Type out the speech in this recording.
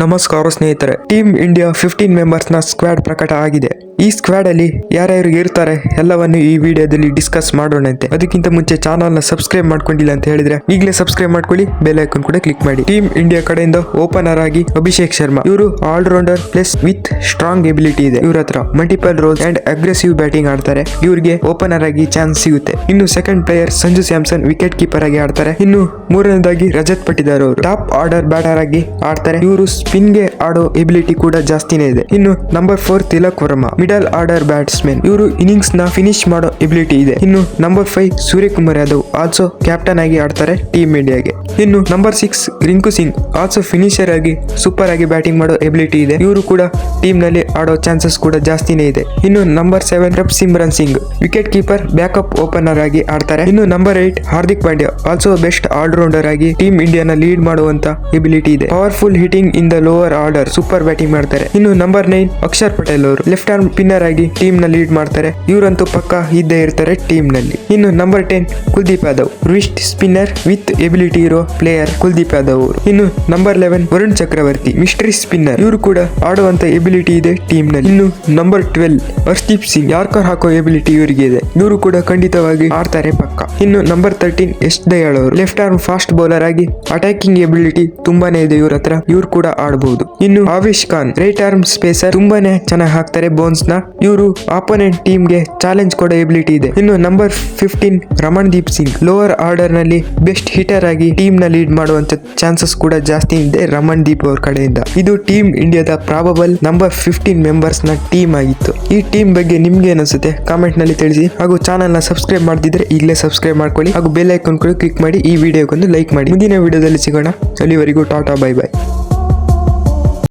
ನಮಸ್ಕಾರ ಸ್ನೇಹಿತರೆ, team India 15 members ನ ಸ್ಕ್ವಾಡ್ ಪ್ರಕಟ ಆಗಿದೆ. ಈ ಸ್ಕ್ವಾಡ್ ಅಲ್ಲಿ ಯಾರ್ಯಾರು ಇರ್ತಾರೆ ಎಲ್ಲವನ್ನು ಈ ವಿಡಿಯೋದಲ್ಲಿ ಡಿಸ್ಕಸ್ ಮಾಡೋಣಂತೆ. ಅದಕ್ಕಿಂತ ಮುಂಚೆ ಚಾನಲ್ ನ ಸಬ್ಸ್ಕ್ರೈಬ್ ಮಾಡ್ಕೊಂಡಿಲ್ಲ ಅಂತ ಹೇಳಿದ್ರೆ ಈಗಲೇ ಸಬ್ಸ್ಕ್ರೈಬ್ ಮಾಡ್ಕೊಳ್ಳಿ, ಬೆಲ್ ಐಕಾನ್ ಕೂಡ ಕ್ಲಿಕ್ ಮಾಡಿ. ಟೀಮ್ ಇಂಡಿಯಾ ಕಡೆಯಿಂದ ಓಪನರ್ ಆಗಿ ಅಭಿಷೇಕ್ ಶರ್ಮಾ, ಇವರು all rounder plus with strong ability ಇದೆ. ಇವ್ರ ಹತ್ರ multiple roles and aggressive batting ಆಡ್ತಾರೆ. ಇವ್ರಿಗೆ ಓಪನರ್ ಆಗಿ ಚಾನ್ಸ್ ಸಿಗುತ್ತೆ. ಇನ್ನು second player Sanju Samson wicket keeper ಆಗಿ ಆಡ್ತಾರೆ. ಇನ್ನು ಮೂರನೇದಾಗಿ ರಜತ್ ಪಟಿದಾರ್ ಅವರು ಟಾಪ್ ಆರ್ಡರ್ ಬ್ಯಾಟರ್ ಆಗಿ ಆಡ್ತಾರೆ. ಇವರು ಸ್ಪಿನ್ ಗೆ ಆಡೋ ಎಬಿಲಿಟಿ ಕೂಡ ಜಾಸ್ತಿನೇ ಇದೆ. ಇನ್ನು number 4 Tilak Varma, middle order batsman. ಇವರು ಇನ್ನಿಂಗ್ಸ್ ನ ಫಿನಿಶ್ ಮಾಡೋ ಎಬಿಲಿಟಿ ಇದೆ. ಇನ್ನು number 5 Suryakumar Yadav, also captain ಆಗಿ ಆಡ್ತಾರೆ ಟೀಮ್ ಇಂಡಿಯಾಗೆ. ಇನ್ನು number 6 Rinku Singh, also finisher ಆಗಿ ಸೂಪರ್ ಆಗಿ ಬ್ಯಾಟಿಂಗ್ ಮಾಡೋ ಎಬಿಲಿಟಿ ಇದೆ. ಇವರು ಕೂಡ ಟೀಮ್ ನಲ್ಲಿ ಆಡೋ ಚಾನ್ಸಸ್ ಕೂಡ ಜಾಸ್ತಿನೇ ಇದೆ. ಇನ್ನು number 7 Prabhsimran Singh, wicket keeper backup opener ಆಗಿ ಆಡ್ತಾರೆ. ಇನ್ನು number 8 Hardik Pandya, also best all rounder ಆಗಿ ಟೀಮ್ ಇಂಡಿಯಾನ ಲೀಡ್ ಮಾಡುವಂತ ಎಬಿಲಿಟಿ ಇದೆ. Powerful hitting in the lower order, super batting ಮಾಡ್ತಾರೆ. ಇನ್ನು ನಂಬರ್ 9 ಅಕ್ಷರ್ ಪಟೇಲ್ ಅವರು ಲೆಫ್ಟ್ ಆರ್ಮ್ ಸ್ಪಿನ್ನರ್ ಆಗಿ ಟೀಮ್ ನ ಲೀಡ್ ಮಾಡ್ತಾರೆ. ಇವರಂತೂ ಪಕ್ಕ ಇದ್ದೇ ಇರ್ತಾರೆ ಟೀಮ್ ನಲ್ಲಿ. ಇನ್ನು number 10 Kuldeep Yadav, wrist spinner with ability ಇರೋ ಪ್ಲೇಯರ್ ಕುಲ್ದೀಪ್ ಯಾದವ್ ಅವರು. ಇನ್ನು ನಂಬರ್ 11 ವರುಣ್ ಚಕ್ರವರ್ತಿ, ಮಿಸ್ಟ್ರಿ ಸ್ಪಿನ್ನರ್. ಇವರು ಕೂಡ ಆಡುವಂತ ಎಬಿಲಿಟಿ ಇದೆ ಟೀಮ್ ನಲ್ಲಿ. ಇನ್ನು ನಂಬರ್ 12 ಹರ್ಷದೀಪ್ ಸಿಂಗ್, ಯಾರ್ಕರ್ ಹಾಕೋ ಎಬಿಲಿಟಿ ಇವರಿಗೆ ಇದೆ. ಇವರು ಕೂಡ ಖಂಡಿತವಾಗಿ ಆಡ್ತಾರೆ ಪಕ್ಕ. ಇನ್ನು ನಂಬರ್ 13 ಎಸ್ ದಯಾಳ್ ಅವರು, ಲೆಫ್ಟ್ ಆರ್ಮ್ ಫಾಸ್ಟ್ ಬೌಲರ್ ಆಗಿ ಅಟ್ಯಾಕಿಂಗ್ ಎಬಿಲಿಟಿ ತುಂಬಾನೇ ಇದೆ ಇವ್ರ ಹತ್ರ. ಇವ್ರು ಕೂಡ ಆಡಬಹುದು. ಇನ್ನು Avesh Khan, right arm spacer, ತುಂಬಾನೇ ಚೆನ್ನಾಗಿ ಹಾಕ್ತಾರೆ ಬೌನ್ಸ್ ನ. ಇವರು ಆಪೋನೆಂಟ್ ಟೀಮ್ ಗೆ ಚಾಲೆಂಜ್ ಕೊಡೋ ಎಬಿಲಿಟಿ ಇದೆ. ಇನ್ನು number 15 Ramandeep Singh, lower order ನಲ್ಲಿ ಬೆಸ್ಟ್ ಹಿಟರ್ ಆಗಿ ಟೀಮ್ ನ ಲೀಡ್ ಮಾಡುವಂತ ಚಾನ್ಸಸ್ ಕೂಡ ಜಾಸ್ತಿ ಇದೆ ರಮಣ್ದೀಪ್ ಅವ್ರ ಕಡೆಯಿಂದ. ಇದು ಟೀಮ್ ಇಂಡಿಯಾದ ಪ್ರಾಬಬಲ್ ನಂಬರ್ 15 ಮೆಂಬರ್ಸ್ ನ ಟೀಮ್ ಆಗಿತ್ತು. ಈ ಟೀಮ್ ಬಗ್ಗೆ ನಿಮ್ಗೆ ಅನಿಸುತ್ತೆ ಕಾಮೆಂಟ್ ನಲ್ಲಿ ತಿಳಿಸಿ. ಹಾಗೂ ಚಾನಲ್ ನ ಸಬ್ಸ್ಕ್ರೈಬ್ ಮಾಡ್ತಿದ್ರೆ ಈಗಲೇ ಸಬ್ಸ್ಕ್ರೈಬ್ ಮಾಡ್ಕೊಳ್ಳಿ. ಹಾಗೂ ಬೆಲ್ ಐಕಾನ್ ಕೂಡ ಕ್ಲಿಕ್ ಮಾಡಿ. ಈ ವಿಡಿಯೋಗೊಂದು ಲೈಕ್ ಮಾಡಿ. ಮುಂದಿನ ವಿಡಿಯೋದಲ್ಲಿ ಸಿಗೋಣ. ಅಲ್ಲಿವರೆಗೂ ಟಾಟಾ, ಬೈ ಬೈ.